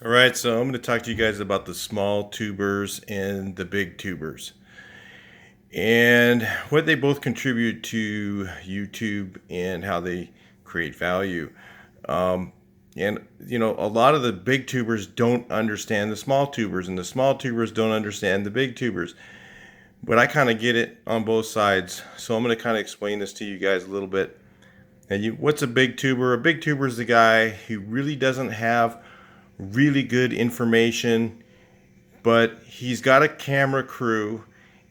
All right, so I'm going to talk to you guys about the small tubers and the big tubers and what they both contribute to YouTube and how they create value. Um, a lot of the big tubers don't understand the small tubers, and the small tubers don't understand the big tubers. But I kind of get it on both sides, so I'm going to kind of explain this to you guys a little bit. What's a big tuber? A big tuber is the guy who really doesn't have really good information, but he's got a camera crew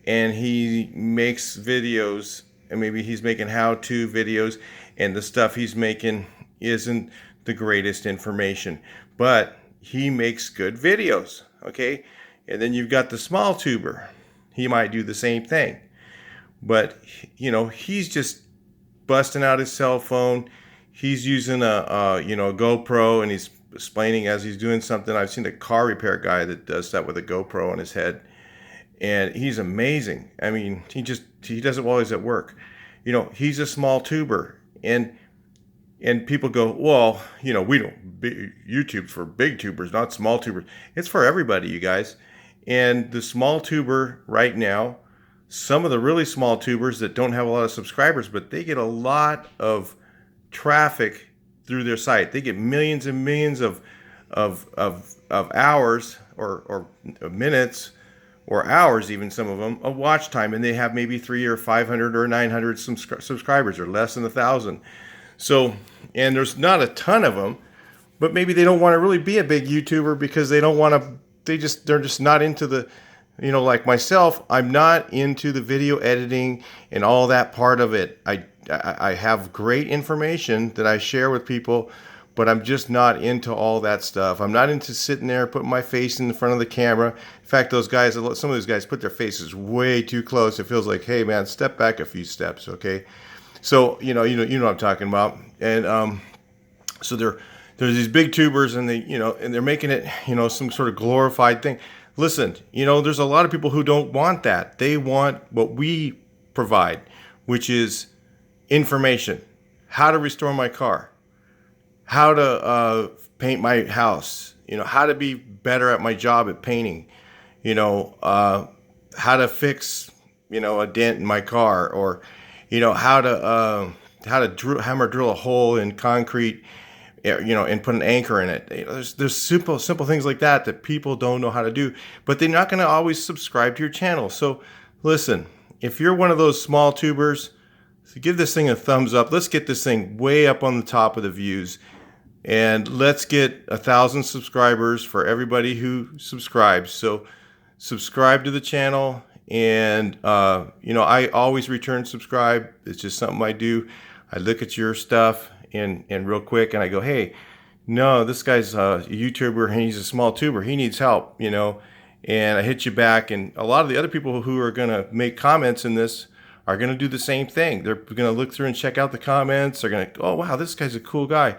and he makes videos, and maybe he's making how-to videos, and the stuff he's making isn't the greatest information, but he makes good videos. Okay. And then you've got the small tuber. He might do the same thing, but he's just busting out his cell phone. He's using a GoPro, and he's explaining as he's doing something. I've seen a car repair guy that does that with a GoPro on his head, and he's amazing. I mean, he does it while he's at work. He's a small tuber, and people go, well, we don't, YouTube's for big tubers, not small tubers. It's for everybody, you guys. And the small tuber right now, some of the really small tubers that don't have a lot of subscribers, but they get a lot of traffic through their site. They get millions and millions of hours or minutes or hours, even some of them, of watch time, and they have maybe 300 or 500 or 900 subscribers, or less than 1,000. So, and there's not a ton of them, but maybe they don't want to really be a big YouTuber because they don't want to. They're just not into the, like myself. I'm not into the video editing and all that part of it. I have great information that I share with people, but I'm just not into all that stuff. I'm not into sitting there putting my face in the front of the camera. In fact, some of those guys put their faces way too close. It feels like, hey man, step back a few steps, okay? So you know what I'm talking about. And so there's these big tubers, and and they're making it some sort of glorified thing. Listen, there's a lot of people who don't want that. They want what we provide, which is information: how to restore my car, how to paint my house, how to be better at my job at painting, how to fix, a dent in my car, or, how to hammer drill a hole in concrete, and put an anchor in it. There's simple things like that people don't know how to do, but they're not going to always subscribe to your channel. So listen, if you're one of those small tubers, so give this thing a thumbs up. Let's get this thing way up on the top of the views, and let's get 1,000 subscribers for everybody who subscribes. So subscribe to the channel, and I always return subscribe. It's just something I do. I look at your stuff and real quick, and I go, hey, no, this guy's a YouTuber and he's a small tuber. He needs help, and I hit you back. And a lot of the other people who are going to make comments in this are going to do the same thing. They're going to look through and check out the comments. They're going to, oh, wow, this guy's a cool guy.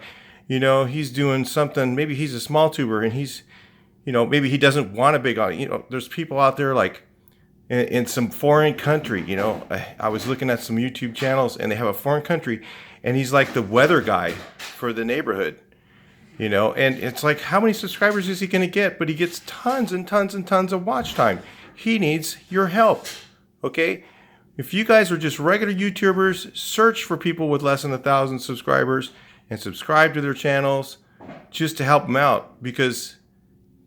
He's doing something. Maybe he's a small tuber, and he's, maybe he doesn't want a big audience. There's people out there like in some foreign country. I was looking at some YouTube channels, and they have a foreign country, and he's like the weather guy for the neighborhood. And it's like, how many subscribers is he going to get? But he gets tons and tons and tons of watch time. He needs your help. Okay? If you guys are just regular YouTubers, search for people with less than 1,000 subscribers and subscribe to their channels just to help them out, because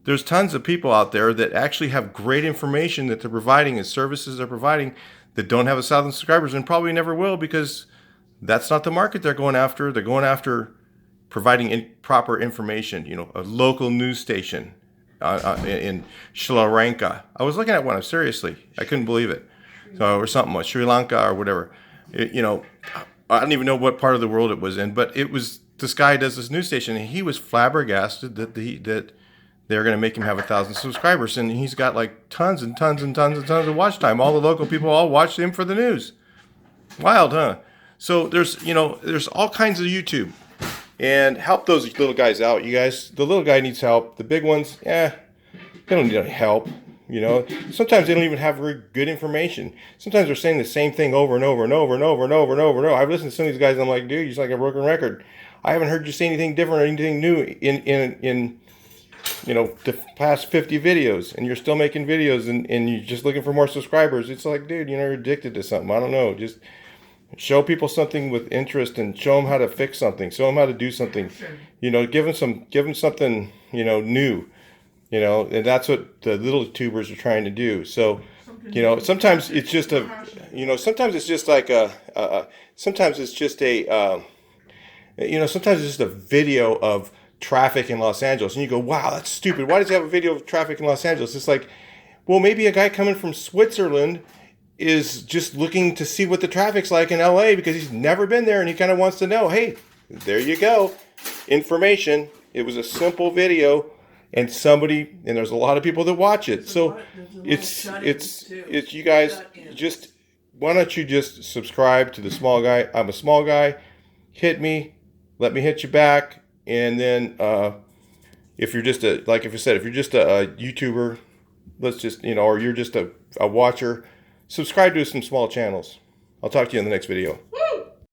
there's tons of people out there that actually have great information that they're providing and services they're providing that don't have 1,000 subscribers, and probably never will, because that's not the market they're going after. They're going after providing proper information, a local news station in Sri Lanka. I was looking at one, seriously, I couldn't believe it. So, or something like Sri Lanka or whatever. I don't even know what part of the world it was in, but this guy does this news station, and he was flabbergasted that they're going to make him have 1,000 subscribers, and he's got like tons and tons and tons and tons of watch time. All the local people all watch him for the news. Wild, huh? So there's all kinds of YouTube, and help those little guys out, you guys. The little guy needs help. The big ones, they don't need any help. Sometimes they don't even have very good information. Sometimes they're saying the same thing over and over and over and over and over and over and over. I've listened to some of these guys, and I'm like, dude, you're like a broken record. I haven't heard you say anything different or anything new in the past 50 videos, and you're still making videos, and you're just looking for more subscribers. It's like, dude, you're addicted to something. I don't know. Just show people something with interest, and show them how to fix something. Show them how to do something. Give them something, new. And that's what the little tubers are trying to do. So, sometimes it's just sometimes it's just like sometimes it's just sometimes it's just a video of traffic in Los Angeles, and you go, wow, that's stupid. Why does he have a video of traffic in Los Angeles? It's like, well, maybe a guy coming from Switzerland is just looking to see what the traffic's like in LA because he's never been there, and he kind of wants to know, hey, there you go. Information. It was a simple video, and there's a lot of people that watch it. So it's you guys just, why don't you just subscribe to the small guy? I'm a small guy. Hit me, let me hit you back. And then if you're just if you're just a YouTuber, let's just, or you're just a watcher, subscribe to some small channels. I'll talk to you in the next video.